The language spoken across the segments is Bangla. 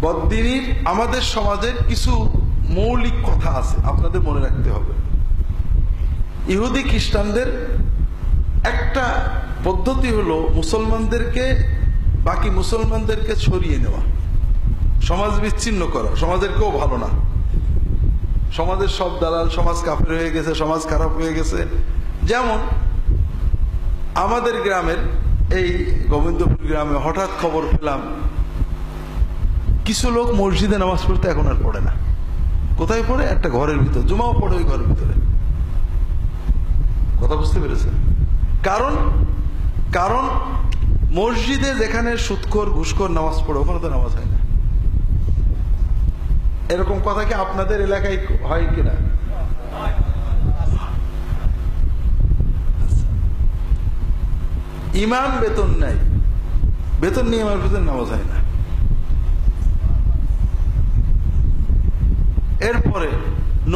বদ্দিনীর আমাদের সমাজের কিছু মৌলিক কথা আছে, আপনাদের মনে রাখতে হবে। ইহুদি খ্রিস্টানদের একটা পদ্ধতি হলো মুসলমানদেরকে বাকি মুসলমানদেরকে ছড়িয়ে নেওয়া, সমাজ বিচ্ছিন্ন করা, সমাজের কেউ ভালো না, সমাজের সব দালাল, সমাজ কাফের হয়ে গেছে, সমাজ খারাপ হয়ে গেছে। যেমন আমাদের গ্রামের এই গোবিন্দপুর গ্রামে হঠাৎ খবর পেলাম কিছু লোক মসজিদে নামাজ পড়তে এখন আর পড়ে না। কোথায় পড়ে? একটা ঘরের ভিতর, জুমাও পড়ে ওই ঘরের ভিতরে। কথা বুঝতে পেরেছেন? কারণ কারণ মসজিদে যেখানে সুদখোর ঘুষখোর নামাজ পড়ে ওখানে তো নামাজ হয় না। এরকম কথা কি আপনাদের এলাকায় হয় কিনা? ইমাম বেতন নাই, বেতন নিয়ে আমার ভিতরে নামাজ হয় না। এরপরে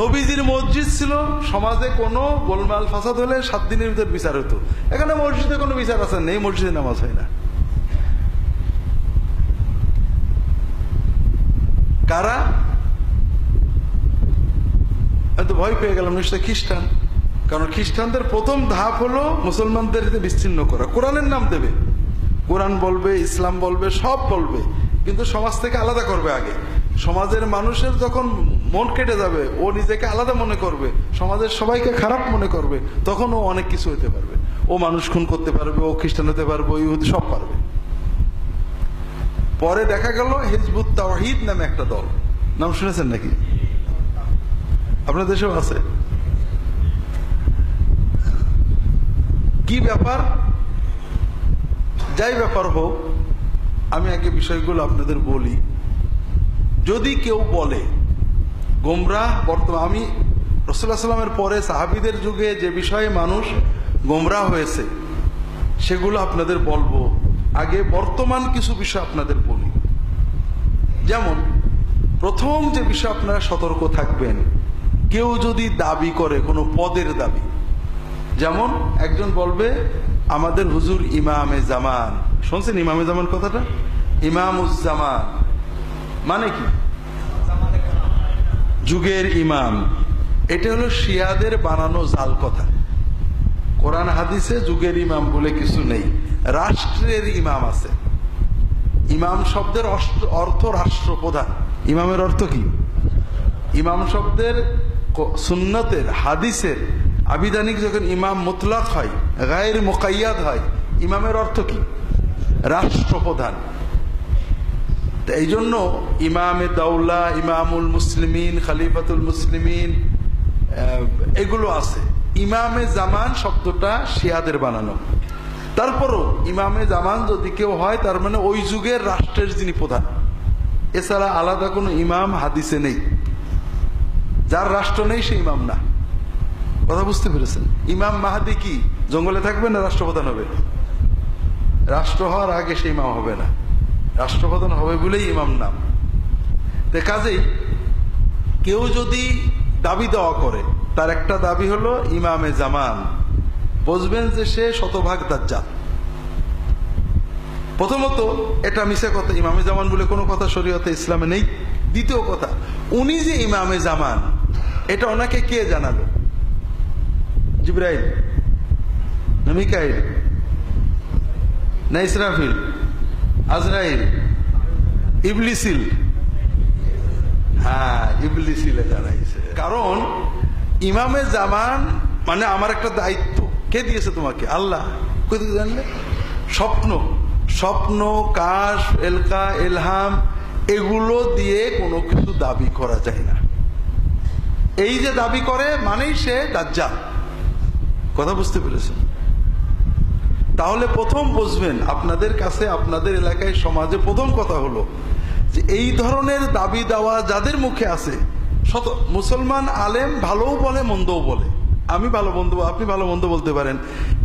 নবীজির মসজিদ ছিল, সমাজে কোনো গোলমাল ফাসাদ হলে 7 দিনের ভিতর বিচার হতো। এখানে মসজিদে কোনো বিচার আছে নেই, মসজিদে নামাজ হয় না। কারা? আমি তো ভয় পেয়ে গেলাম, নিশ্চয় খ্রিস্টান। কারণ খ্রিস্টানদের প্রথম ধাপ হলো মুসলমানদের বিচ্ছিন্ন করা। কোরআনের নাম দেবে, কোরআন বলবে, ইসলাম বলবে, সব বলবে, কিন্তু সমাজ থেকে আলাদা করবে আগে। সমাজের মানুষের যখন মন কেটে যাবে, ও নিজেকে আলাদা মনে করবে, সমাজের সবাইকে খারাপ মনে করবে, তখন ও অনেক কিছু হতে পারবে। ও মানুষ খুন করতে পারবে, ও খ্রিস্টান হতে পারবে, ও ইহুদি সব পারবে। পরে দেখা গেল হিজবুত তাওহীদ নামে একটা দল, নাম শুনেছেন নাকি? আপনার দেশেও আছে। কি ব্যাপার? যাই ব্যাপার হোক, আমি আগে বিষয়গুলো আপনাদের বলি। যদি কেউ বলে গোমরাহ, বর্তমান আমি রাসূলুল্লাহ সাল্লাল্লাহু আলাইহি ওয়াসাল্লামের পরে সাহাবীদের যুগে যে বিষয়ে মানুষ গোমরাহ হয়েছে সেগুলো আপনাদের বলবো। আগে বর্তমান কিছু বিষয় আপনাদের বলি। যেমন প্রথম যে বিষয় আপনারা সতর্ক থাকবেন, কেউ যদি দাবি করে কোনো পদের দাবি, যেমন একজন বলবে আমাদের হুজুর ইমামে জামান। শুনছেন ইমামে জামান কথাটা? ইমামুজ্জামান মানে কি? যুগের ইমাম। এটা হলো শিয়াদের বানানো জাল কথা। কোরআন হাদিসে যুগের ইমাম বলে কিছু নেই, রাষ্ট্রের ইমাম আছে। ইমাম শব্দের অর্থ রাষ্ট্রপ্রধান। ইমামের অর্থ কি? ইমাম শব্দের সুন্নতের, হাদিসের, আবিধানিক যখন ইমাম মুতলাক হয়, গায়ের মুকাইয়াদ হয়, ইমামের অর্থ কি? রাষ্ট্রপ্রধান। এই জন্য ইমামে দাউলা, ইমামুল মুসলিমিন, খলিফাতুল মুসলিমিন, এগুলো আছে। ইমামে জামান শব্দটা শিয়াদের বানানো। তারপরও ইমামে জামান যদি কেউ হয়, তার মানে ওই যুগের রাষ্ট্রের যিনি প্রধান। এছাড়া আলাদা কোনো ইমাম হাদিসে নেই। যার রাষ্ট্র নেই সে ইমাম না। কথা বুঝতে পেরেছেন? ইমাম মাহাদি কি জঙ্গলে থাকবে না রাষ্ট্রপ্রধান হবে? রাষ্ট্র হওয়ার আগে সে ইমাম হবে না, রাষ্ট্রপ্রধান হবে বলেই ইমাম নাম। কাজেই কেউ যদি দাবি দেওয়া করে, তার একটা দাবি হলো ইমামে জামান, বুঝবেন যে সে শতভাগ দাজ্জাল। প্রথমত এটা মিশা কথা, ইমামে জামান বলে কোনো কথা শরীয়তে ইসলামে নেই। দ্বিতীয় কথা, উনি যে ইমামে জামান এটা ওনাকে কে জানালো? জিবরাইল না মিকাইল না ইসরাফিল, আজরাইল, ইবলিসিল? হ্যাঁ, ইবলিসিল জানাইছে। কারণ ইমামে জামান মানে আমার একটা দায়িত্ব। কে দিয়েছে তোমাকে? আল্লাহ। কোথা থেকে জানলে? স্বপ্ন, স্বপ্ন, কাশ, এলকা, এলহাম, এগুলো দিয়ে কোনো কিছু দাবি করা যায় না। এই যে দাবি করে মানেই সে দাজ্জাল। কথা বুঝতে পেরেছেন? তাহলে প্রথম বুঝবেন, আপনাদের কাছে, আপনাদের এলাকায়, সমাজে প্রথম কথা হলো যে এই ধরনের দাবি দেওয়া যাদের মুখে আছে, শত মুসলমান আলেম ভালোও বলে মন্দও বলে। আমি ভালো মন্দ, আপনি ভালো মন্দ বলতে পারেন,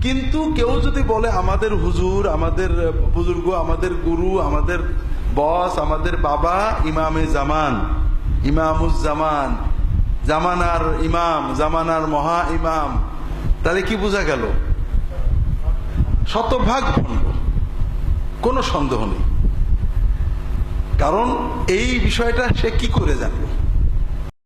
কিন্তু কেউ যদি বলে আমাদের হুজুর, আমাদের বুজুর্গ, আমাদের গুরু, আমাদের বস, আমাদের বাবা ইমামে জামান, ইমামুজ্জামান, জামানার ইমাম, জামানার মহা ইমাম, তাহলে কি বোঝা গেল? শতভাগ ভণ্ড, কোনো সন্দেহ নেই। কারণ এই বিষয়টা সে কি করে জানবে?